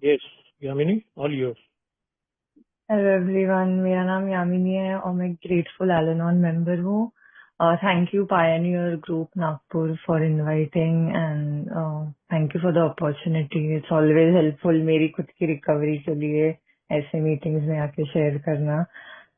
Yes, Yamini, all yours. Hello everyone, मेरा नाम यामिनी है और मैं ग्रेटफुल एल-एन-ऑन मेंबर हूँ। Thank you Pioneer group Nagpur for inviting and thank you for the opportunity. It's always helpful मेरी खुद की रिकवरी के लिए ऐसे मीटिंग्स में आके शेयर करना।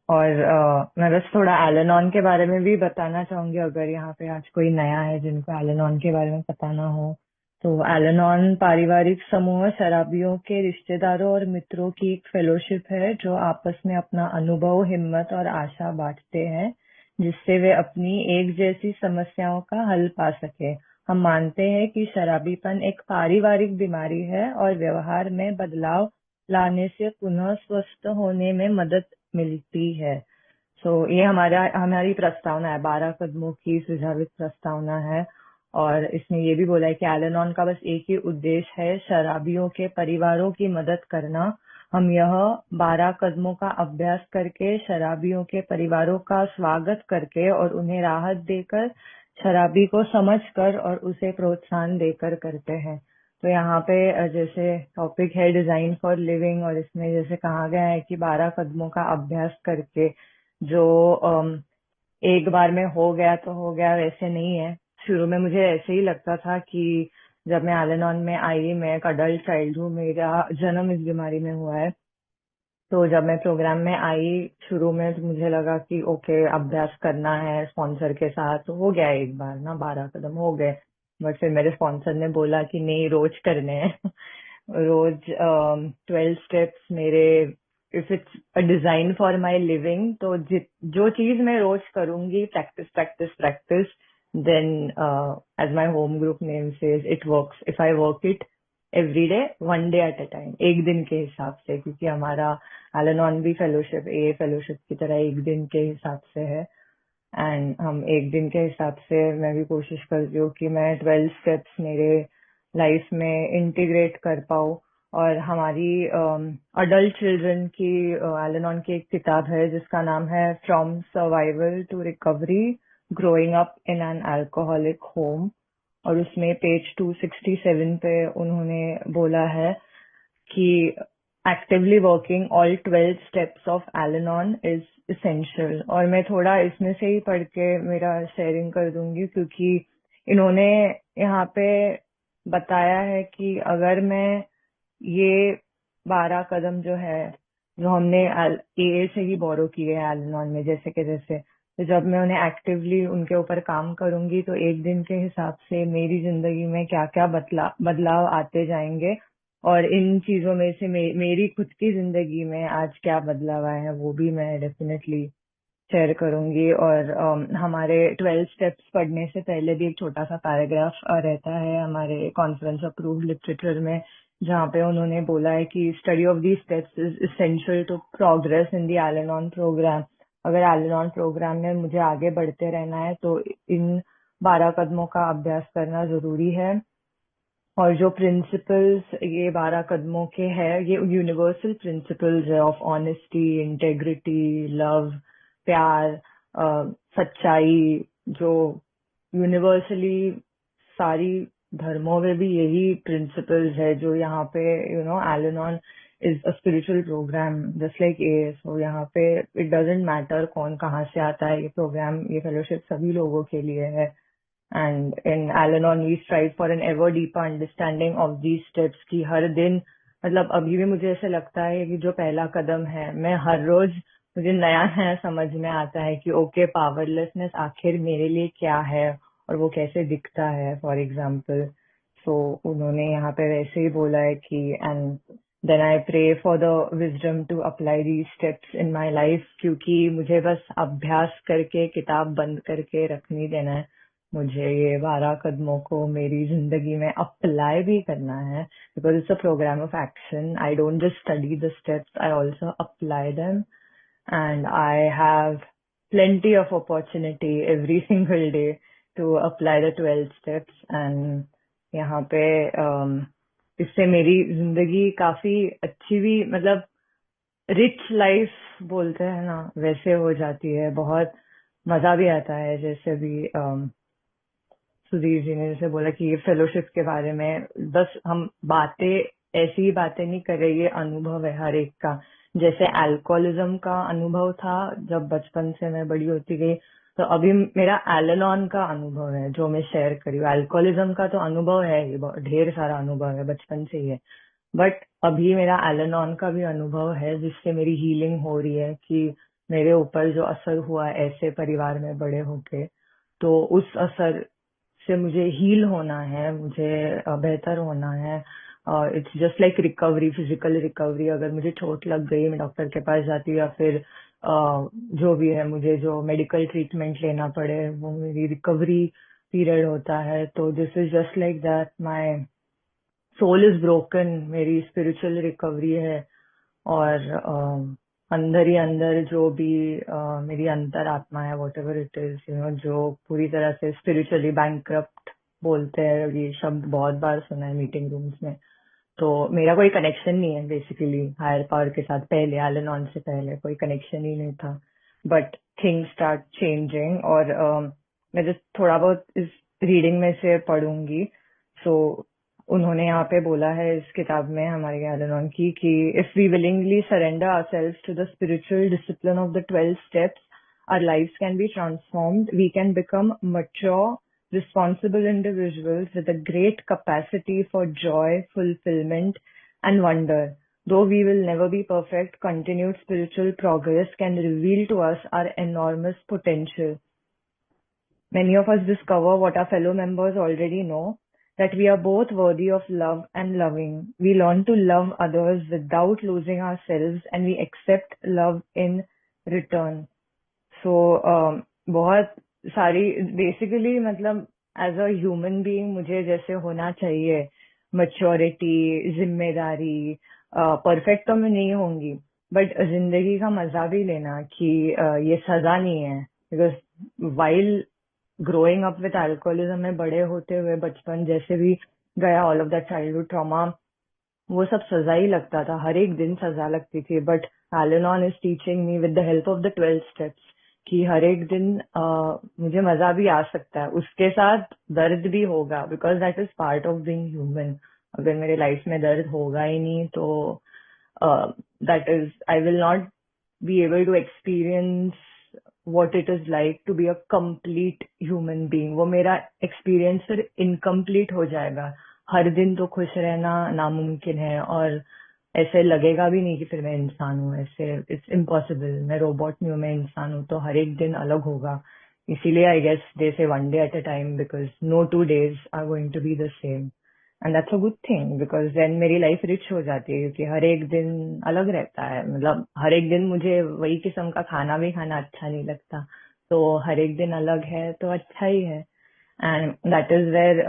और मैं बस थोड़ा एल-एन-ऑन के बारे में भी बताना चाहूंगी, अगर यहाँ पे आज कोई नया है जिनको एल-एन-ऑन के बारे में पता ना हो। तो एल-एन-ऑन पारिवारिक समूह शराबियों के रिश्तेदारों और मित्रों की एक फेलोशिप है जो आपस में अपना अनुभव, हिम्मत और आशा बांटते हैं, जिससे वे अपनी एक जैसी समस्याओं का हल पा सके। हम मानते हैं कि शराबीपन एक पारिवारिक बीमारी है और व्यवहार में बदलाव लाने से पुनः स्वस्थ होने में मदद मिलती है। ये हमारी प्रस्तावना है, 12 कदमों की सुझावित प्रस्तावना है। और इसमें ये भी बोला है कि एल-एन-ऑन का बस एक ही उद्देश्य है, शराबियों के परिवारों की मदद करना। हम यह 12 कदमों का अभ्यास करके, शराबियों के परिवारों का स्वागत करके और उन्हें राहत देकर, शराबी को समझकर और उसे प्रोत्साहन देकर करते हैं। तो यहाँ पे जैसे टॉपिक है डिजाइन फॉर लिविंग, और इसमें जैसे कहा गया है कि 12 कदमों का अभ्यास करके जो एक बार में हो गया तो हो गया, वैसे नहीं है। शुरू में मुझे ऐसे ही लगता था कि जब मैं एल-एन-ऑन में आई, मैं एक अडल्ट चाइल्ड हूँ, मेरा जन्म इस बीमारी में हुआ है। तो जब मैं प्रोग्राम में आई शुरू में, तो मुझे लगा कि ओके, अभ्यास करना है स्पॉन्सर के साथ, तो हो गया एक बार ना, 12 कदम हो गए। बट फिर मेरे स्पॉन्सर ने बोला कि नहीं, रोज करने हैं। रोज 12 स्टेप्स मेरे। If it's a design for my living, तो जो चीज मैं रोज करूंगी, practice practice practice, then as my home group name says, it works if I work it every day, one day at a time, एक दिन के हिसाब से, क्योंकि हमारा एल-एन-ऑन भी फेलोशिप, ए फेलोशिप की तरह एक दिन के हिसाब से है। एंड हम एक दिन के हिसाब से, मैं भी कोशिश करती हूँ कि मैं 12 स्टेप्स मेरे लाइफ में इंटीग्रेट कर पाऊँ। और हमारी अडल्ट चिल्ड्रन की एल-एन-ऑन की एक किताब है जिसका नाम है from survival to recovery, growing up in an alcoholic home. और उसमें पेज 267 पे उन्होंने बोला है कि actively working all 12 steps of Al-Anon is essential. और मैं थोड़ा इसमें से ही पढ़ के मेरा शेयरिंग कर दूंगी, क्योंकि इन्होंने यहाँ पे बताया है कि अगर मैं ये 12 कदम जो है, जो हमने ए से ही बोरो किए हैं एल-एन-ऑन में, जैसे कि जैसे, तो जब मैं उन्हें एक्टिवली उनके ऊपर काम करूंगी, तो एक दिन के हिसाब से मेरी जिंदगी में क्या क्या बदलाव आते जाएंगे। और इन चीजों में से मेरी खुद की जिंदगी में आज क्या बदलाव आए हैं, वो भी मैं डेफिनेटली शेयर करूंगी। और हमारे 12 स्टेप्स पढ़ने से पहले भी एक छोटा सा पैराग्राफ रहता है हमारे कॉन्फ्रेंस अप्रूव्ड लिटरेचर में, जहाँ पे उन्होंने बोला है कि study of the steps is essential to progress in the Al-Anon program. अगर एल-एन-ऑन प्रोग्राम में मुझे आगे बढ़ते रहना है, तो इन 12 कदमों का अभ्यास करना जरूरी है। और जो प्रिंसिपल्स ये 12 कदमों के हैं, ये यूनिवर्सल प्रिंसिपल्स है ऑफ ऑनेस्टी, इंटेग्रिटी, लव, प्यार, सच्चाई, जो यूनिवर्सली सारी धर्मों में भी यही प्रिंसिपल्स है, जो यहाँ पे Al-Anon is a spiritual program just like a. So यहाँ पे इट डजेंट मैटर कौन कहाँ से आता है, ये प्रोग्राम, ये फेलोशिप सभी लोगों के लिए है। And in Al-Anon we strive for an ever deeper understanding of these steps, की हर दिन, मतलब अभी भी मुझे ऐसे लगता है कि जो पहला कदम है, मैं हर रोज, मुझे नया नया समझ में आता है कि ओके, पावरलेसनेस आखिर मेरे लिए क्या है और वो कैसे दिखता है, फॉर एग्जाम्पल। सो उन्होंने यहाँ पे वैसे ही बोला है कि and then I pray for the wisdom to apply the steps in my life, क्योंकि मुझे बस अभ्यास करके किताब बंद करके रखनी देना है, मुझे ये 12 कदमों को मेरी जिंदगी में अप्लाई भी करना है। Because it's a program of action, I don't just study the steps, I also apply them. and I have plenty of opportunity every single day to apply the 12 steps। and यहाँ पे इससे मेरी जिंदगी काफी अच्छी भी, मतलब रिच लाइफ बोलते हैं ना, वैसे हो जाती है। बहुत मजा भी आता है, जैसे भी सुधीर जी ने जैसे बोला कि ये फेलोशिप के बारे में बस हम बातें ऐसी ही बातें नहीं कर रही, ये अनुभव है हर एक का। जैसे अल्कोहलिज्म का अनुभव था जब बचपन से मैं बड़ी होती गई, तो अभी मेरा एल-एनोन का अनुभव है जो मैं शेयर करी हूँ। अल्कोहलिज्म का तो अनुभव है ही, ढेर सारा अनुभव है, बचपन से ही है। बट अभी मेरा एल-एनोन का भी अनुभव है जिससे मेरी हीलिंग हो रही है, कि मेरे ऊपर जो असर हुआ ऐसे परिवार में बड़े होके, तो उस असर से मुझे हील होना है, मुझे बेहतर होना है। It's just like recovery, physical recovery. अगर मुझे चोट लग गई, मैं डॉक्टर के पास जाती हूँ, या फिर जो भी है मुझे जो मेडिकल ट्रीटमेंट लेना पड़े, वो मेरी रिकवरी पीरियड होता है। तो this is just like that, my soul is broken, मेरी स्पिरिचुअल रिकवरी है। और अंदर ही अंदर जो भी मेरी अंतर आत्मा है, वॉट एवर इट इज, जो पूरी तरह से स्पिरिचुअली बैंकरप्ट बोलते हैं, ये शब्द बहुत बार सुना है मीटिंग रूम्स में। तो मेरा कोई कनेक्शन नहीं है बेसिकली हायर पावर के साथ, पहले एल-एनोन से पहले कोई कनेक्शन ही नहीं था। बट थिंग्स स्टार्ट चेंजिंग, और मैं जस्ट थोड़ा बहुत इस रीडिंग में से पढ़ूंगी। सो उन्होंने यहाँ पे बोला है इस किताब में हमारे एल-एनोन की, कि if we willingly surrender ourselves to the spiritual discipline of the 12 steps, our lives can be transformed. We can become mature, responsible individuals with a great capacity for joy, fulfillment, and wonder. Though we will never be perfect, continued spiritual progress can reveal to us our enormous potential. Many of us discover what our fellow members already know, that we are both worthy of love and loving. We learn to love others without losing ourselves, and we accept love in return. सो बहुत सारी basically, मतलब as a human being मुझे जैसे होना चाहिए, maturity, जिम्मेदारी। Perfect तो मैं नहीं होंगी, बट जिंदगी का मजा भी लेना, कि ये सजा नहीं है। Because while growing up with alcoholism में बड़े होते हुए, बचपन जैसे भी गया, all of that childhood trauma, वो सब सजा ही लगता था, हर एक दिन सजा लगती थी। But Al-Anon is teaching me with the help of the 12 steps कि हर एक दिन मुझे मजा भी आ सकता है, उसके साथ दर्द भी होगा, because that is part of being human. अगर मेरे लाइफ में दर्द होगा ही नहीं, तो that is, I will not be able to experience what it is like to be a complete human being. वो मेरा एक्सपीरियंस फिर इनकम्प्लीट हो जाएगा। हर दिन तो खुश रहना नामुमकिन है, और ऐसे लगेगा भी नहीं कि फिर मैं इंसान हूँ, ऐसे इट्स इम्पॉसिबल। मैं रोबोट नहीं हूँ, मैं इंसान हूँ, तो हर एक दिन अलग होगा। इसीलिए आई guess they say one day at a time, because no 2 days are going to be the same. And that's a good thing, because then मेरी लाइफ रिच हो जाती है, क्योंकि हर एक दिन अलग रहता है। मतलब हर एक दिन मुझे वही किस्म का खाना भी खाना अच्छा नहीं लगता, तो हर एक दिन अलग है तो अच्छा ही है। एंड दैट इज वेयर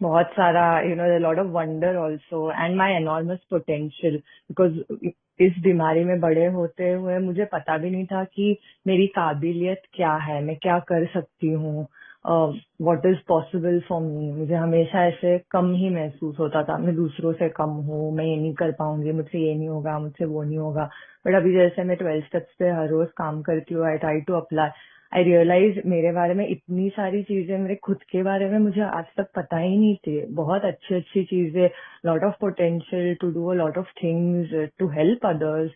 बहुत सारा, lot of wonder also, and my enormous potential. Because इस बीमारी में बड़े होते हुए मुझे पता भी नहीं था कि मेरी काबिलियत क्या है, मैं क्या कर सकती हूँ, what is possible for me. मुझे हमेशा ऐसे कम ही महसूस होता था, मैं दूसरों से कम हूँ, मैं ये नहीं कर पाऊंगी, मुझसे ये नहीं होगा, मुझसे वो नहीं होगा। बट अभी जैसे मैं 12 स्टेप्स पे हर रोज काम करती हूँ, I try to apply, I realize मेरे बारे में इतनी सारी चीजें, मेरे खुद के बारे में मुझे आज तक पता ही नहीं थी। बहुत अच्छी अच्छी चीजें, lot of potential to do a lot of things, to help others,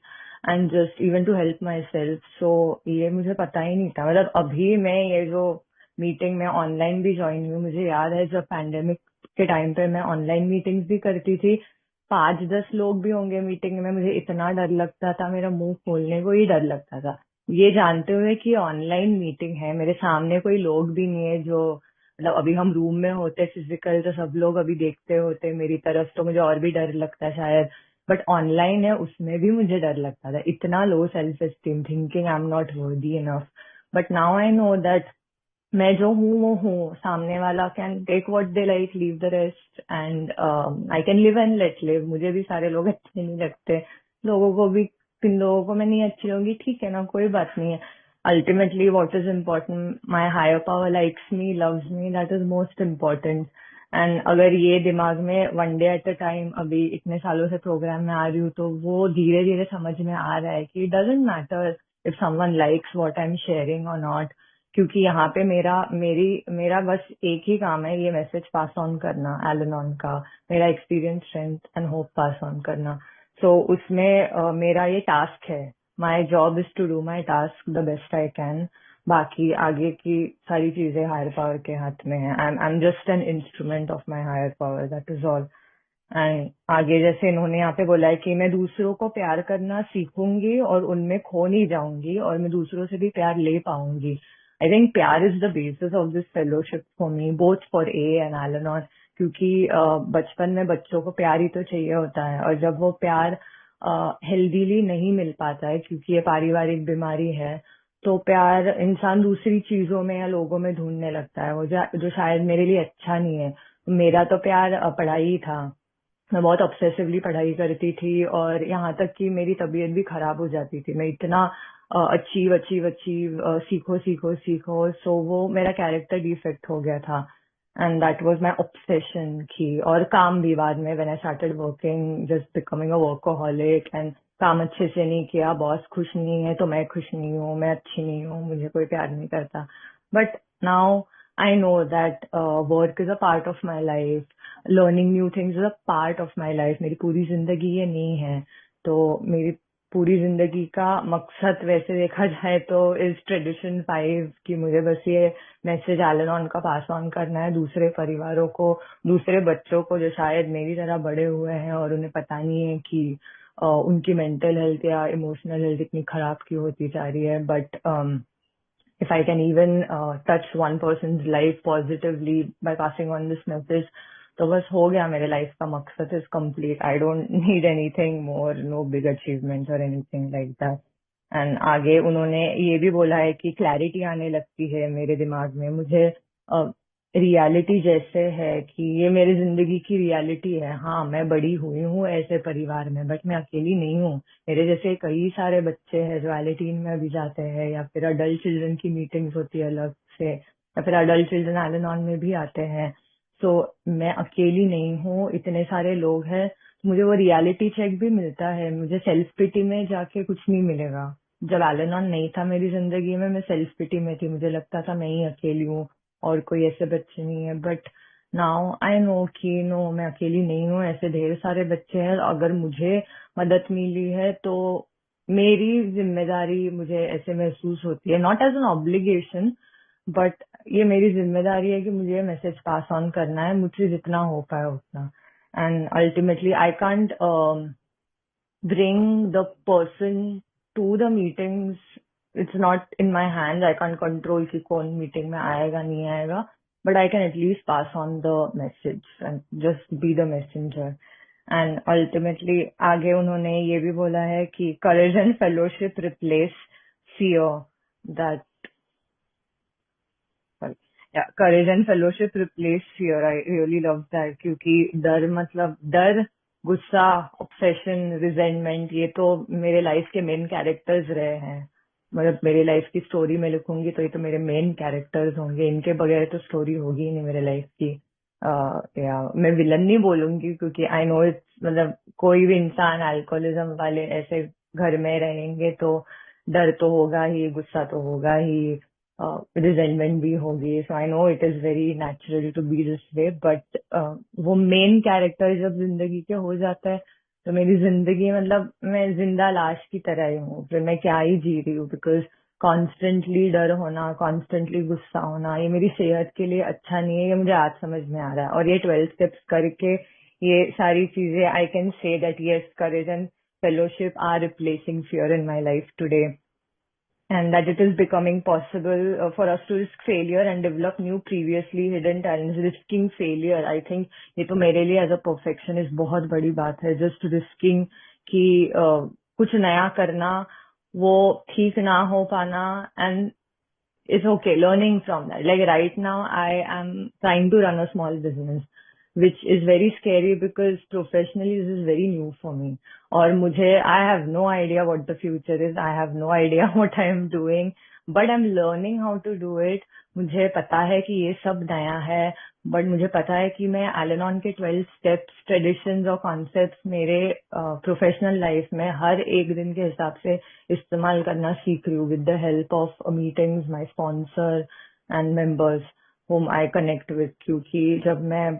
and just even to help myself. So ये मुझे पता ही नहीं था। मतलब अभी मैं ये जो मीटिंग में ऑनलाइन भी ज्वाइन हुई, मुझे याद है जब पैंडेमिक के टाइम पे मैं ऑनलाइन मीटिंग्स भी करती थी, 5-10 लोग भी होंगे मीटिंग में, मुझे इतना डर लगता था, मेरा मुंह खोलने को ही डर लगता था, ये जानते हुए कि ऑनलाइन मीटिंग है, मेरे सामने कोई लोग भी नहीं है। जो मतलब अभी हम रूम में होते फिजिकल, तो सब लोग अभी देखते होते मेरी तरफ, तो मुझे और भी डर लगता शायद। बट ऑनलाइन है, उसमें भी मुझे डर लगता था, इतना low self esteem, thinking I am not worthy enough. But now I know that मैं जो हूँ वो हूँ, सामने वाला can take what they like, leave the rest, and I can live and let live. मुझे भी सारे लोग अच्छे नहीं लगते, लोगों को भी, किन लोगों को मैं नहीं अच्छी लगूंगी, ठीक है ना, कोई बात नहीं है। Ultimately what is important, my higher power likes me, loves me, that is most important. And अगर ये दिमाग में one day at a time, अभी इतने सालों से प्रोग्राम में आ रही हूँ, तो वो धीरे धीरे समझ में आ रहा है कि it doesn't matter if someone likes what I'm sharing or not. क्योंकि यहाँ पे मेरा बस एक ही काम है, ये मैसेज पास ऑन करना एलेनॉन का, मेरा experience, strength and hope pass on करना। सो उसमें मेरा ये टास्क है, my job is to do my task the best I can. बाकी आगे की सारी चीजें हायर पावर के हाथ में है। I am just an instrument of my higher power, that is all. And आगे जैसे इन्होंने यहाँ पे बोला है कि मैं दूसरों को प्यार करना सीखूंगी और उनमें खो नहीं जाऊंगी, और मैं दूसरों से भी प्यार ले पाऊंगी। आई थिंक प्यार is the basis of this fellowship for me, both for A and Eleanor. क्योंकि बचपन में बच्चों को प्यार ही तो चाहिए होता है, और जब वो प्यार हेल्दीली नहीं मिल पाता है, क्योंकि ये पारिवारिक बीमारी है, तो प्यार इंसान दूसरी चीजों में या लोगों में ढूंढने लगता है, वो जो शायद मेरे लिए अच्छा नहीं है। मेरा तो प्यार पढ़ाई था, मैं बहुत ऑब्सेसिवली पढ़ाई करती थी, और यहाँ तक कि मेरी तबीयत भी खराब हो जाती थी। मैं इतना अचीव अचीव अचीव सीखो सीखो सीखो, सो वो मेरा कैरेक्टर डिफेक्ट हो गया था। And that was my obsession की। और काम भी बाद में, when I started working, just becoming a workaholic, and काम अच्छे से नहीं किया, बॉस खुश नहीं है तो मैं खुश नहीं हूँ, मैं अच्छी नहीं हूँ, मुझे कोई प्यार नहीं करता। But now I know that work is a part of my life, learning new things is a part of my life. मेरी पूरी जिंदगी ये नहीं है, तो मेरी पूरी जिंदगी का मकसद वैसे देखा जाए तो इस ट्रेडिशन 5 की, मुझे बस ये मैसेज एलेनॉन का पास ऑन करना है दूसरे परिवारों को, दूसरे बच्चों को जो शायद मेरी तरह बड़े हुए हैं और उन्हें पता नहीं है कि उनकी मेंटल हेल्थ या इमोशनल हेल्थ इतनी खराब क्यों होती जा रही है। But if I can even touch one person's life positively by passing on this message, तो बस हो गया, मेरे लाइफ का मकसद is complete. I don't need anything more, no big achievements और एनीथिंग लाइक दैट। एंड आगे उन्होंने ये भी बोला है कि क्लैरिटी आने लगती है मेरे दिमाग में, मुझे रियलिटी जैसे है कि ये मेरी जिंदगी की रियलिटी है। हाँ, मैं बड़ी हुई हूँ ऐसे परिवार में, बट मैं अकेली नहीं हूँ। मेरे जैसे कई सारे बच्चे हैं जो एल18 में अभी जाते हैं, या फिर अडल्ट चिल्ड्रन की मीटिंग्स होती है अलग से, या फिर अडल्ट चिल्ड्रन एल-एनॉन में भी आते हैं। सो मैं अकेली नहीं हूँ, इतने सारे लोग हैं। मुझे वो रियलिटी चेक भी मिलता है, मुझे सेल्फ पिटी में जाके कुछ नहीं मिलेगा। जब एल-एनॉन नहीं था मेरी जिंदगी में, मैं सेल्फ पिटी में थी, मुझे लगता था मैं ही अकेली हूँ और कोई ऐसे बच्चे नहीं है। बट नाउ आई नो कि नो, मैं अकेली नहीं हूँ, ऐसे ढेर सारे बच्चे हैं। अगर मुझे मदद मिली है तो मेरी जिम्मेदारी, मुझे ऐसे महसूस होती है, not as an obligation, but ये मेरी जिम्मेदारी है कि मुझे ये मैसेज पास ऑन करना है, मुझसे जितना हो पाए उतना। And ultimately I can't bring the person to the meetings. It's not in my hands. I can't control कि कौन meeting में आएगा नहीं आएगा. But I can at least pass on the message and just be the messenger. And ultimately आगे उन्होंने ये भी बोला है कि courage and fellowship replace fear. That sorry. Yeah, courage and fellowship replace fear. I really love that, क्योंकि डर मतलब डर, गुस्सा, ऑब्सेशन, रिजेंटमेंट, ये तो मेरे लाइफ के मेन कैरेक्टर्स रहे हैं। मतलब मेरी लाइफ की स्टोरी में लिखूंगी तो ये तो मेरे मेन कैरेक्टर्स होंगे, इनके बगैर तो स्टोरी होगी ही नहीं मेरे लाइफ की। या मैं विलन नहीं बोलूंगी, क्योंकि आई नो इट्स, मतलब कोई भी इंसान अल्कोहलिज्म वाले ऐसे घर में रहेंगे तो डर तो होगा ही, गुस्सा तो होगा ही, रिजेंटमेंट भी होगी। So I know it is very natural to be this way, but वो मेन कैरेक्टर जब जिंदगी के हो जाता है तो मेरी जिंदगी, मतलब मैं जिंदा लाश की तरह ही हूँ, फिर मैं क्या ही जी रही हूँ। बिकॉज कॉन्स्टेंटली डर होना, कॉन्स्टेंटली गुस्सा होना, ये मेरी सेहत के लिए अच्छा नहीं है, ये मुझे आज समझ में आ रहा है। और ये 12 स्टेप्स करके ये सारी चीजें, I can say that yes, courage and fellowship are replacing fear in my life today, and that it is becoming possible for us to risk failure and develop new previously hidden talents. Risking failure, I think ये तो मेरे लिए as a perfectionist बहुत बड़ी बात है। Just risking कि कुछ नया करना, वो ठीक ना हो पाना, and it's okay learning from that. Like right now, I am trying to run a small business, which is very scary because professionally this is very new for me. और मुझे, I have no idea what the future is. I have no idea what I am doing, but I'm learning how to do it. मुझे पता है कि ये सब नया है, बट मुझे पता है कि मैं एलेनॉन के 12 स्टेप्स, ट्रेडिशंस और कॉन्सेप्ट्स मेरे प्रोफेशनल लाइफ में हर एक दिन के हिसाब से इस्तेमाल करना सीख रही हूँ with the help of meetings, my sponsor and members whom I connect with। क्योंकि जब मैं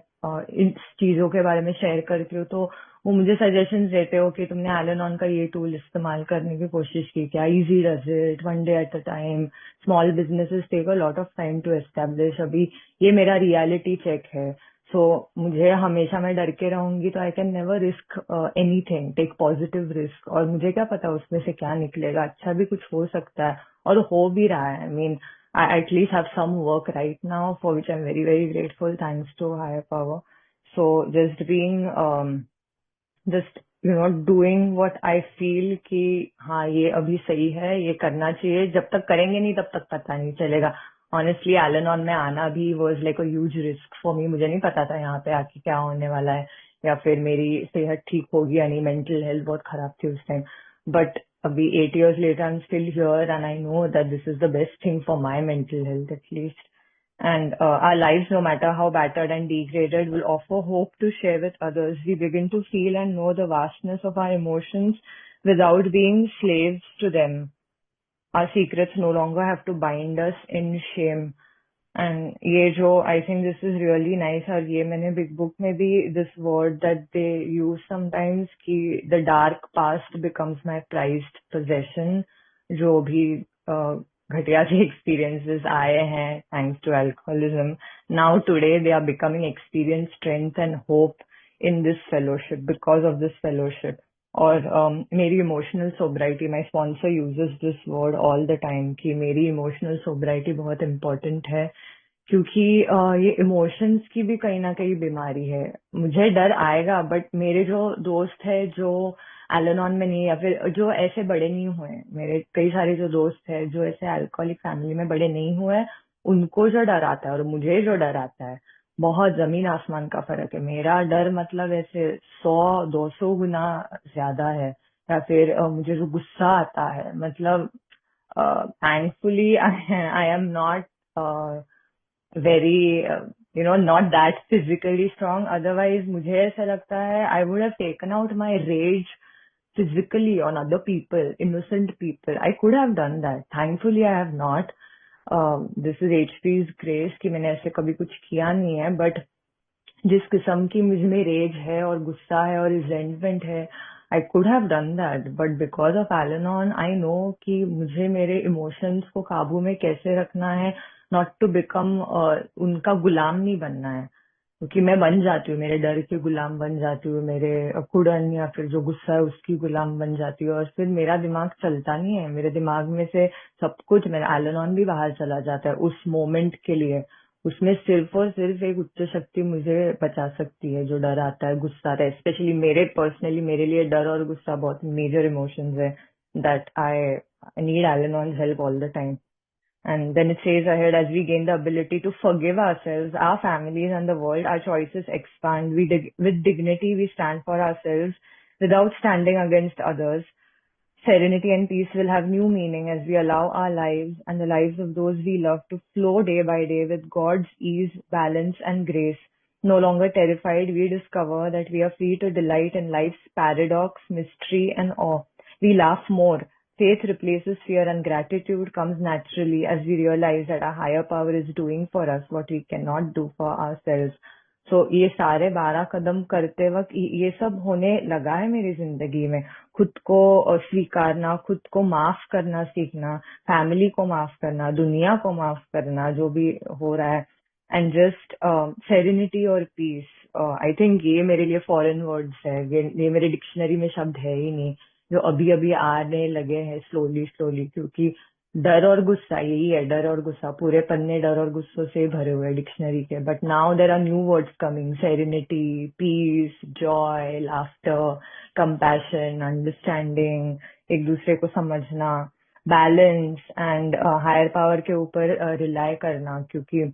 इन चीजों के बारे में शेयर करती हूँ तो वो मुझे सजेशंस देते हो कि तुमने एलेनॉन का ये टूल इस्तेमाल करने की कोशिश की क्या, easy does it, one day at a time, small businesses take a lot of time to establish. अभी ये मेरा रियलिटी चेक है। सो मुझे हमेशा मैं डर के रहूंगी तो I can never risk anything, take positive risk. और मुझे क्या पता उसमें से क्या निकलेगा, अच्छा भी कुछ हो सकता है और हो भी रहा है। I mean I at least have some work right now for which I'm very, very grateful, thanks to higher power. So just being, just, doing what I feel कि हाँ ये अभी सही है, ये करना चाहिए। जब तक करेंगे नहीं तब तक पता नहीं चलेगा। Honestly, Al-Anon में आना भी was like a huge risk for me। मुझे नहीं पता था यहाँ पे आके क्या होने वाला है या फिर मेरी सेहत ठीक होगी या नहीं। मेंटल हेल्थ बहुत खराब थी उस टाइम। बट अभी 8 years later, I'm still here and I know that this is the best thing for my mental health at least. And our lives, no matter how battered and degraded, will offer hope to share with others. We begin to feel and know the vastness of our emotions without being slaves to them. Our secrets no longer have to bind us in shame. And ये जो I think this is really nice। और ये मैंने big book में भी this word that they use sometimes कि the dark past becomes my prized possession। जो भी घटिया से experiences आए हैं thanks to alcoholism, now today they are becoming experience, strength and hope in this fellowship, because of this fellowship। और मेरी emotional sobriety, my sponsor uses this word all the time कि मेरी इमोशनल सोब्राइटी बहुत important है। क्योंकि ये emotions की भी कहीं ना कहीं बीमारी है। मुझे डर आएगा बट मेरे जो दोस्त है जो एलेनॉन में नहीं, या फिर जो ऐसे बड़े नहीं हुए हैं, मेरे कई सारे जो दोस्त है जो ऐसे अल्कोहलिक फैमिली में बड़े नहीं हुए हैं, उनको जो डर आता है और मुझे जो डर आता है, बहुत जमीन आसमान का फर्क है। मेरा डर मतलब ऐसे 100-200 गुना ज्यादा है। या फिर मुझे जो गुस्सा आता है, मतलब thankfully I am not very, not that physically strong। Otherwise, मुझे ऐसा लगता है I would have taken out my rage physically on other people, innocent people। I could have done that। Thankfully, I have not। This is HP's grace कि मैंने ऐसे कभी कुछ किया नहीं है। बट जिस किस्म की मुझ में रेज है और गुस्सा है और रिजेंटमेंट है, I could have done that. But because of Al-Anon I know कि मुझे मेरे इमोशंस को काबू में कैसे रखना है, नॉट टू बिकम उनका गुलाम नहीं बनना है। क्योंकि मैं बन जाती हूँ, मेरे डर के गुलाम बन जाती हूँ, मेरे कुड़न या फिर जो गुस्सा है उसकी गुलाम बन जाती हूँ, और फिर मेरा दिमाग चलता नहीं है। मेरे दिमाग में से सब कुछ, मेरा एलेनॉन भी बाहर चला जाता है उस मोमेंट के लिए। उसमें सिर्फ और सिर्फ एक उच्च शक्ति मुझे बचा सकती है। जो डर आता है, गुस्सा आता है, स्पेशली मेरे पर्सनली मेरे लिए डर और गुस्सा बहुत मेजर इमोशंस है। That I need Al-Anon's help all the time. And then it says ahead, as we gain the ability to forgive ourselves, our families and the world, our choices expand. With dignity, we stand for ourselves without standing against others. Serenity and peace will have new meaning as we allow our lives and the lives of those we love to flow day by day with God's ease, balance, and grace. No longer terrified, we discover that we are free to delight in life's paradox, mystery, and awe. We laugh more. Faith replaces fear, and gratitude comes naturally as we realize that our higher power is doing for us what we cannot do for ourselves. सो ये सारे 12 कदम करते वक्त ये सब होने लगा है मेरी जिंदगी में। खुद को स्वीकारना, खुद को माफ करना सीखना, फैमिली को माफ करना, दुनिया को माफ करना, जो भी हो रहा है। एंड जस्ट सेरेनिटी और पीस, आई थिंक ये मेरे लिए फॉरेन वर्ड्स है। ये मेरे डिक्शनरी में शब्द है ही नहीं, जो अभी अभी आने लगे हैं स्लोली स्लोली। क्योंकि डर और गुस्सा यही है, डर और गुस्सा, पूरे पन्ने डर और गुस्सों से भरे हुए डिक्शनरी के। But now there are new words coming, serenity, peace, joy, laughter, compassion, understanding, एक दूसरे को समझना, बैलेंस एंड हायर पावर के ऊपर रिलाई करना। क्योंकि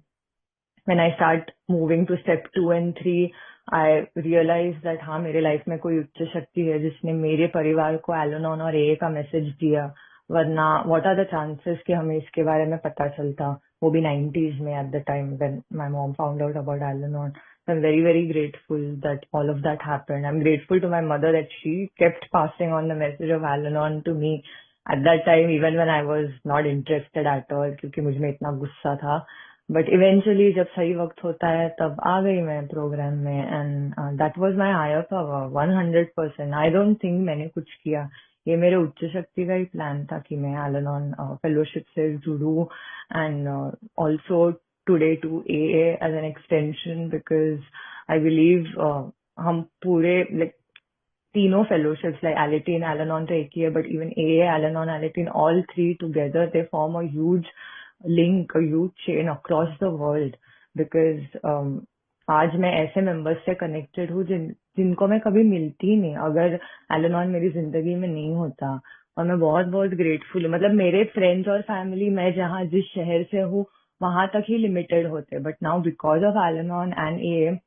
when I start moving to step 2 and 3, I realize that हाँ मेरे लाइफ में कोई उच्च शक्ति है जिसने मेरे परिवार को एल-एनोन और ए का मैसेज दिया। वरना व्हाट आर द चांसेस कि हमें इसके बारे में पता चलता। वो भी 90s में at the time when my mom found out about Al-Anon. So I'm very, very grateful that all of that happened. I'm grateful to my mother that she kept passing on the message of Al-Anon to me at that time, even when I was not interested at all, क्योंकि मुझ में इतना गुस्सा था. But eventually, जब सही वक्त होता है, तब आ गई मैं प्रोग्राम में, and that was my higher power, 100%. I don't think मैंने कुछ किया. ये मेरे उच्च शक्ति का ही प्लान था कि मैं Al-Anon फेलोशिप से जुड़ूं, and also today to AA as an extension, because I believe हम पूरे like तीनों fellowships like Alateen, Al-Anon तो एक ही है, but even AA, Al-Anon, Alateen, all three together, they form a huge link, a huge chain across the world. Because आज मैं ऐसे members से कनेक्टेड हूँ जिनको मैं कभी मिलती ही नहीं अगर Al-Anon मेरी जिंदगी में नहीं होता. और मैं बहुत बहुत ग्रेटफुल हूँ. मतलब मेरे फ्रेंड्स और फैमिली, मैं जहाँ जिस शहर से हूँ वहां तक ही लिमिटेड होते, but now because of Al-Anon and AA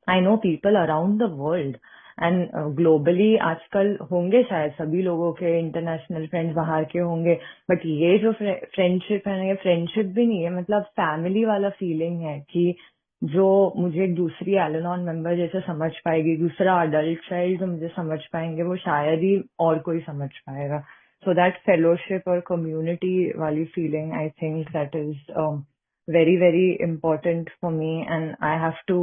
I know people around the world and globally. आजकल होंगे शायद सभी लोगों के इंटरनेशनल फ्रेंड्स बाहर के होंगे, बट ये जो फ्रेंडशिप है ना, ये फ्रेंडशिप भी नहीं है, मतलब फैमिली वाला फीलिंग है कि जो मुझे एक दूसरी Al-Anon मेंबर जैसे समझ पाएगी, दूसरा अडल्ट चाइल्ड जो मुझे समझ पाएंगे, वो शायद ही और कोई समझ पाएगा. सो दैट फेलोशिप और कम्युनिटी वाली feeling, I think that is very, very important for me, and I have to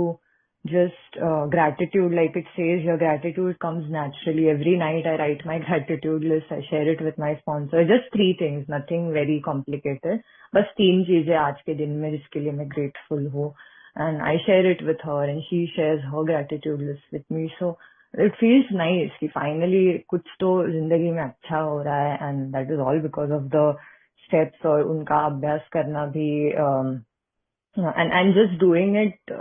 just gratitude, like it says your gratitude comes naturally. Every night I write my gratitude list, I share it with my sponsor. Just 3 things, nothing very complicated. बस 3 चीजें आज के दिन में जिसके लिए मैं grateful हूँ, and I share it with her and she shares her gratitude list with me. So it feels nice कि finally कुछ तो जिंदगी में अच्छा हो रहा है, and that is all because of the steps और उनका अभ्यास करना भी, and just doing it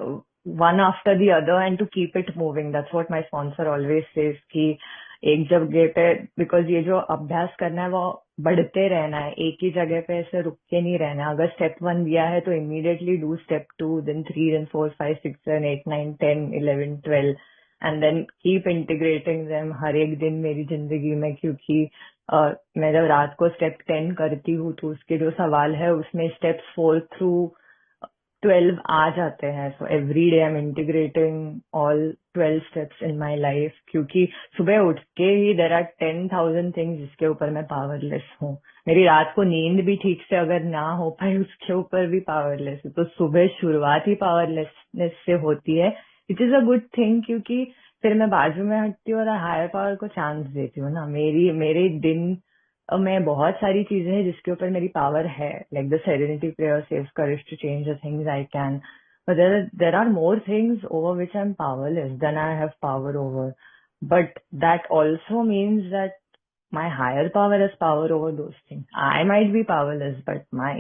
one after the other and to keep it moving. That's what my sponsor always says कि एक जगह पे, because ये जो अभ्यास करना है वो बढ़ते रहना है, एक ही जगह पे ऐसे रुक के नहीं रहना है. अगर स्टेप 1 दिया है तो immediately do step 2, then 3, then 4, 5, 6, 7, 8, 9, 10, 11, 12 and then keep integrating them हर एक दिन मेरी जिंदगी में. क्योंकि मैं जब रात को स्टेप 10 करती हूँ तो उसके जो सवाल है उसमें स्टेप्स 4 थ्रू 12 आ जाते हैं. So every day I am integrating all 12 steps in my life, क्योंकि सुबह उठ के ही देर आर 10,000 थिंग्स जिसके ऊपर मैं पावरलेस हूँ. मेरी रात को नींद भी ठीक से अगर ना हो पाए उसके ऊपर भी पावरलेस हूँ. तो सुबह शुरुआत ही पावरलेसनेस से होती है, which is a good thing, क्योंकि फिर मैं बाजू में हटती हूँ और हायर पावर को चांस देती हूँ ना. मेरे दिन मैं बहुत सारी चीजें हैं जिसके ऊपर मेरी पावर है, like the serenity prayer says courage to change the things I can, but there are more things over which I'm powerless than I have power over. But that also means that my higher power has power over those things. I might be powerless, but my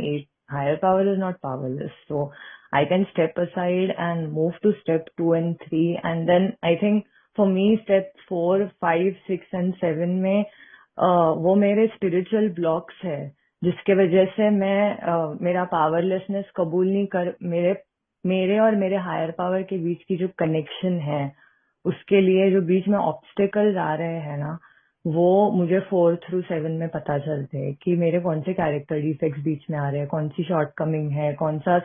higher power is not powerless. So I can step aside and move to step 2 and 3. And then I think for me, step 4, 5, 6 and 7 में वो मेरे spiritual blocks है जिसके वजह से मैं मेरा powerlessness कबूल नहीं कर, मेरे और मेरे हायर पावर के बीच की जो कनेक्शन है उसके लिए जो बीच में ऑब्स्टेकल्स आ रहे हैं ना, वो मुझे 4 थ्रू 7 में पता चलते हैं कि मेरे कौन से कैरेक्टर डिफेक्ट्स बीच में आ रहे हैं, कौन सी शॉर्टकमिंग है, कौन सा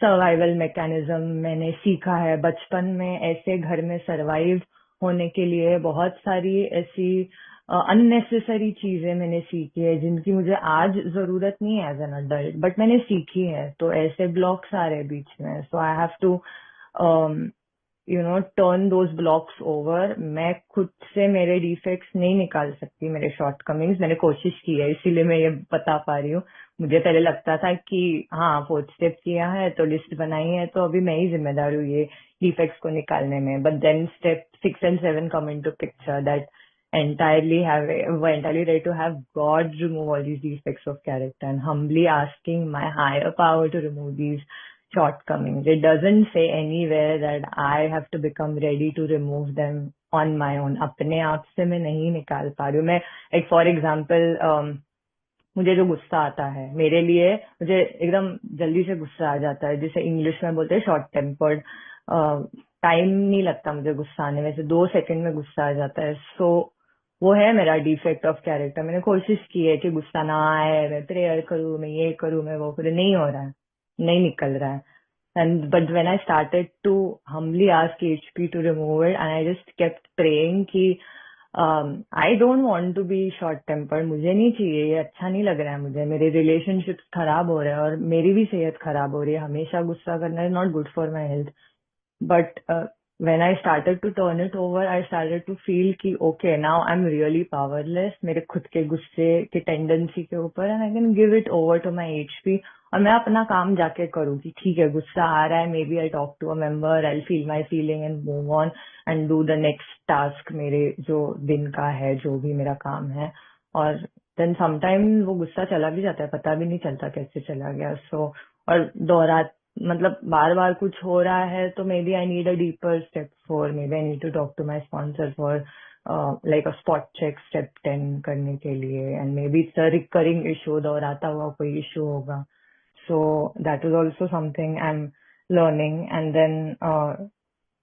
सर्वाइवल मैकेनिज्म मैंने सीखा है बचपन में. ऐसे घर में सरवाइव होने के लिए बहुत सारी ऐसी अननेसेसरी चीजें मैंने सीखी है जिनकी मुझे आज जरूरत नहीं है एज एन अडल्ट, बट मैंने सीखी है. तो ऐसे ब्लॉक्स आ रहे हैं बीच में. So I have to turn those blocks over. मैं खुद से मेरे डिफेक्ट्स नहीं निकाल सकती, मेरे शॉर्टकमिंग्स. मैंने कोशिश की है, इसीलिए मैं ये बता पा रही हूँ. मुझे पहले लगता था कि हाँ 4th स्टेप किया है तो लिस्ट बनाई है तो अभी मैं ही जिम्मेदार हूँ ये डिफेक्ट्स को निकालने में. But then step 6 and 7 come into picture that entirely ready to have God remove all these defects of character and humbly asking my higher power to remove these shortcomings. It doesn't say anywhere that I have to become ready to remove them on my own. अपने आप से मैं नहीं निकाल पा रही हूँ. मैं like for example मुझे जो गुस्सा आता है, मेरे लिए मुझे एकदम जल्दी से गुस्सा आ जाता है, जिसे इंग्लिश में बोलते हैं शॉर्ट टेम्पर्ड. टाइम नहीं लगता मुझे गुस्सा आने में, से 2 सेकंड में गुस्सा आ जाता है. सो वो है मेरा डिफेक्ट ऑफ कैरेक्टर. मैंने कोशिश की है कि गुस्सा ना आए, मैं प्रेयर करूँ, मैं ये करूँ, मैं वो करूँ, नहीं हो रहा है. नहीं निकल रहा है. And but when I started to humbly ask HP to remove it, and I just kept praying कि I don't want to be short tempered. मुझे नहीं चाहिए, ये अच्छा नहीं लग रहा है मुझे. मेरे relationships खराब हो रहे हैं और मेरी भी सेहत खराब हो रही है. हमेशा गुस्सा करना is not good for my health. But when I started to turn it over, I started to feel कि okay, now I'm really powerless मेरे खुद के गुस्से की टेंडेंसी के ऊपर, and I can give it over to my HP. और मैं अपना काम जाके करूँ कि ठीक है, गुस्सा आ रहा है, maybe I'll talk to a member, I'll feel my feeling and move on and do the next task मेरे जो दिन का है, जो भी मेरा काम है. और then sometimes वो गुस्सा चला भी जाता है, पता भी नहीं चलता कैसे चला गया. So और दोहरा मतलब बार बार कुछ हो रहा है तो maybe I need a deeper step 4, maybe I need to talk to my sponsor for like a spot check step 10 करने के लिए. And maybe it's a recurring issue, दोहराता हुआ कोई इशू होगा. So that is also something I am learning. And then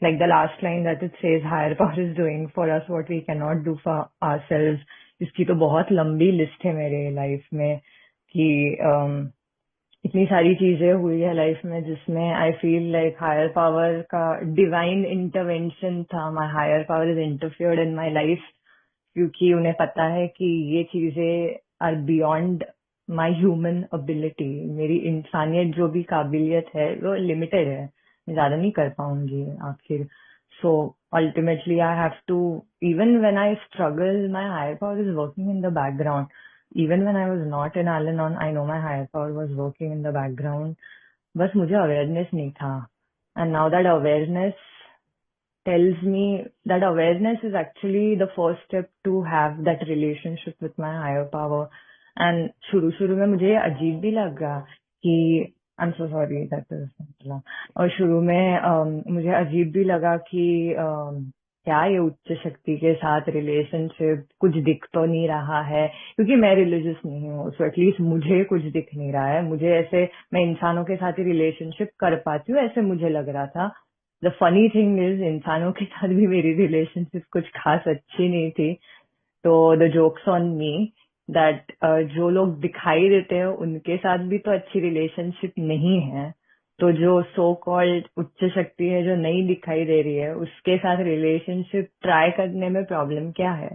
like the last line that it says higher power is doing for us what we cannot do for ourselves, इसकी तो बहुत लंबी list है मेरे life में कि इतनी सारी चीजें हुई है लाइफ में जिसमें I feel like higher power का डिवाइन इंटरवेंशन था. My higher power is interfered in my life क्योंकि उन्हें पता है कि ये चीजें are beyond my human ability. मेरी इंसानियत जो भी काबिलियत है वो लिमिटेड है, मैं ज्यादा नहीं कर पाऊंगी आखिर. सो ultimately I have to, even when I struggle, my higher power is working in the background. Even when I was not in Al-Anon, I know my higher power was working in the background. बस मुझे awareness नहीं था. And now that awareness tells me that awareness is actually the first step to have that relationship with my higher power. And शुरू में मुझे अजीब भी लगा कि I'm so sorry that is. और शुरू में मुझे अजीब भी लगा कि क्या ये उच्च शक्ति के साथ रिलेशनशिप, कुछ दिख तो नहीं रहा है क्योंकि मैं रिलीजियस नहीं हूँ. सो एटलीस्ट मुझे कुछ दिख नहीं रहा है. मुझे ऐसे मैं इंसानों के साथ ही रिलेशनशिप कर पाती हूँ ऐसे मुझे लग रहा था. द फनी थिंग इज इंसानों के साथ भी मेरी रिलेशनशिप कुछ खास अच्छी नहीं थी. तो the jokes on me that जो लोग दिखाई देते हैं उनके साथ भी तो अच्छी रिलेशनशिप नहीं है. तो जो सो कॉल्ड उच्च शक्ति है जो नहीं दिखाई दे रही है उसके साथ रिलेशनशिप ट्राई करने में प्रॉब्लम क्या है.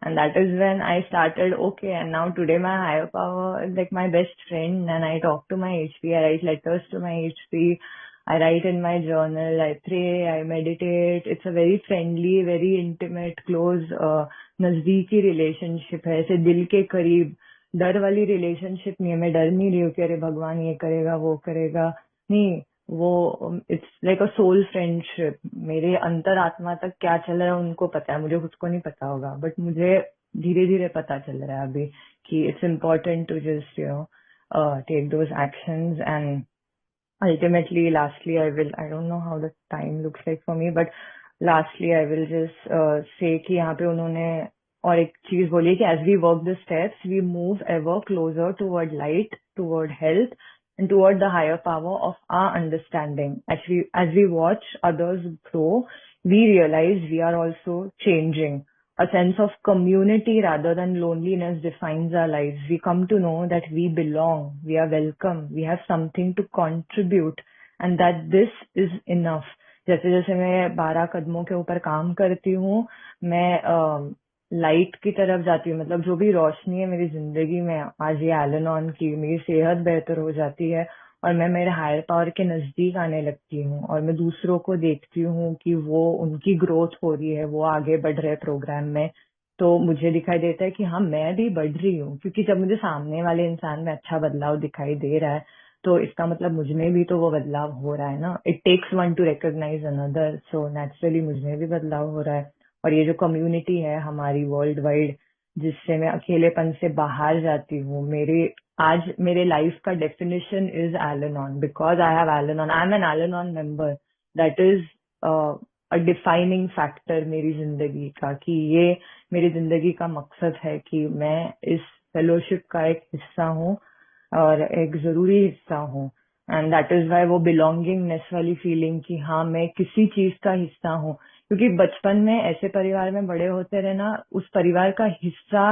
And that is when I started, okay, and now today my higher power is like my best friend and I talk to my HP, I write letters to my HP, I write in my journal, I pray, I meditate. It's a very friendly, very intimate, close, नजदीकी relationship है, ऐसे दिल के करीब. डर वाली relationship नहीं है, मैं डर नहीं रही हूँ कि अरे भगवान ये करेगा वो करेगा, नहीं. वो it's like a soul friendship. मेरे अंतर आत्मा तक क्या चल रहा है उनको पता है, मुझे खुद को नहीं पता होगा, बट मुझे धीरे धीरे पता चल रहा है अभी कि it's important to just take those actions. And ultimately lastly I don't know how the time looks like for me, but lastly I will just say कि यहाँ पे उन्होंने और एक चीज बोली कि as we walk the steps we move ever closer toward light, toward health and toward the higher power of our understanding. As we watch others grow, we realize we are also changing. A sense of community rather than loneliness defines our lives. We come to know that we belong, we are welcome, we have something to contribute and that this is enough. जैसे जैसे मैं 12 कदमों के ऊपर काम करती हूँ, मैं लाइट की तरफ जाती हूँ. मतलब जो भी रोशनी है मेरी जिंदगी में आज ये एल-एनोन की, मेरी सेहत बेहतर हो जाती है और मैं मेरे हायर पावर के नजदीक आने लगती हूँ और मैं दूसरों को देखती हूँ कि वो उनकी ग्रोथ हो रही है, वो आगे बढ़ रहे प्रोग्राम में. तो मुझे दिखाई देता है कि हाँ मैं भी बढ़ रही हूँ क्योंकि जब मुझे सामने वाले इंसान में अच्छा बदलाव दिखाई दे रहा है तो इसका मतलब मुझ में भी तो वो बदलाव हो रहा है ना. It takes one to recognize another. So naturally मुझ में भी बदलाव हो रहा है. और ये जो कम्युनिटी है हमारी वर्ल्ड वाइड जिससे मैं अकेलेपन से बाहर जाती हूँ, आज मेरे लाइफ का definition is Al-Anon because I have Al-Anon. I am an Al-Anon member. That is a defining factor मेरी जिंदगी का कि ये मेरी जिंदगी का मकसद है कि मैं इस फेलोशिप का एक हिस्सा हूँ और एक जरूरी हिस्सा हूँ. एंड दैट इज वाई वो बिलोंगिंगनेस वाली फीलिंग कि हाँ मैं किसी चीज का हिस्सा हूँ. क्योंकि बचपन में ऐसे परिवार में बड़े होते रहे ना, उस परिवार का हिस्सा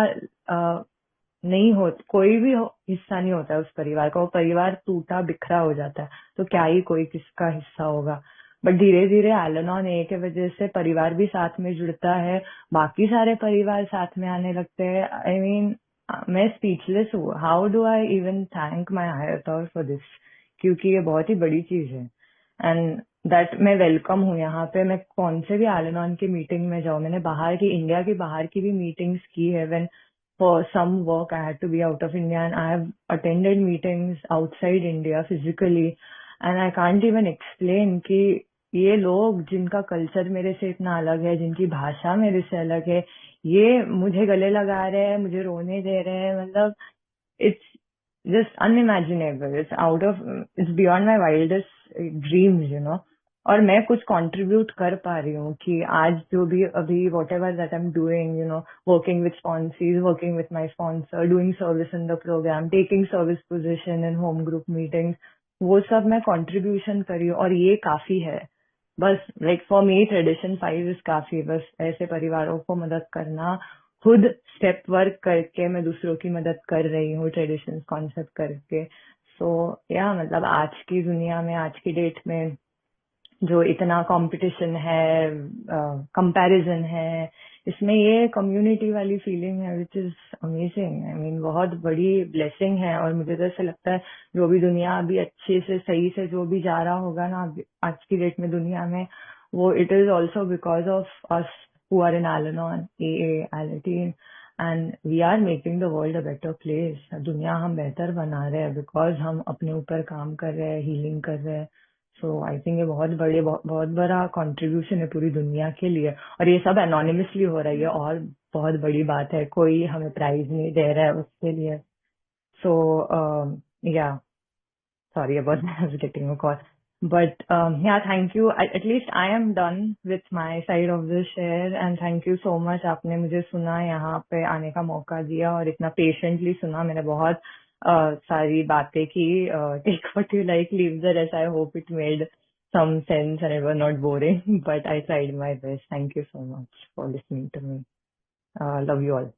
नहीं हो, कोई भी हिस्सा नहीं होता है उस परिवार का, वो परिवार टूटा बिखरा हो जाता है, तो क्या ही कोई किसका हिस्सा होगा। बट धीरे धीरे एल ऑन ए के वजह से परिवार भी साथ में जुड़ता है, बाकी सारे परिवार साथ में आने लगते हैं। आई मीन मैं स्पीचलेस हूँ, how do I even thank my higher authority for this, क्योंकि ये बहुत ही बड़ी चीज है। एंड दैट मैं वेलकम हूँ यहाँ पे। मैं कौन से भी एल ऑन की मीटिंग में जाऊँ, मैंने बाहर की, इंडिया की बाहर की भी मीटिंग्स की है। When for some work I had to be out of India, and I have attended meetings outside India physically, and I can't even explain कि ये लोग जिनका कल्चर मेरे से इतना अलग है, जिनकी भाषा मेरे से अलग है, ये मुझे गले लगा रहे हैं, मुझे रोने दे रहे हैं, मतलब it's just unimaginable. It's beyond my wildest dreams, you know. और मैं कुछ कंट्रीब्यूट कर पा रही हूँ कि आज जो भी अभी whatever that I'm doing, you know, working with sponsors, working with my sponsor, doing service in the program, taking service position in home group meetings, वो सब मैं कंट्रीब्यूशन करी हूँ, और ये काफी है। बस like for me tradition 5 is काफी, बस ऐसे परिवारों को मदद करना, खुद स्टेप वर्क करके मैं दूसरों की मदद कर रही हूँ ट्रेडिशन कॉन्सेप्ट करके। सो या मतलब आज की दुनिया में, आज की डेट में जो इतना कंपटीशन है, कंपैरिजन है, इसमें ये कम्युनिटी वाली फीलिंग है which is amazing. I mean बहुत बड़ी ब्लेसिंग है। और मुझे तो ऐसा लगता है जो भी दुनिया अभी अच्छे से सही से जो भी जा रहा होगा ना आज की डेट में दुनिया में, वो it is also because of us who are in Al-Anon, AA, Alateen, and we are making the world a better place. दुनिया हम बेहतर बना रहे हैं बिकॉज हम अपने ऊपर काम कर रहे हैं, हीलिंग कर रहे हैं। सो आई थिंक ये बहुत बड़ा कंट्रीब्यूशन है पूरी दुनिया के लिए, और ये सब एनोनिमसली हो रही है, और बहुत बड़ी बात है, कोई हमें प्राइज नहीं दे रहा है उसके लिए। सो या sorry about that, I was getting a call. But yeah, thank you. At least I am done with my side of the share, and thank you so much. आपने मुझे सुना, यहाँ पे आने का मौका दिया और इतना पेशेंटली सुना। मैंने बहुत सारी बातें की। Take what you like, leave the rest. I hope it made some sense and it was not boring, but I tried my best. Thank you so much for listening to me. Love you all.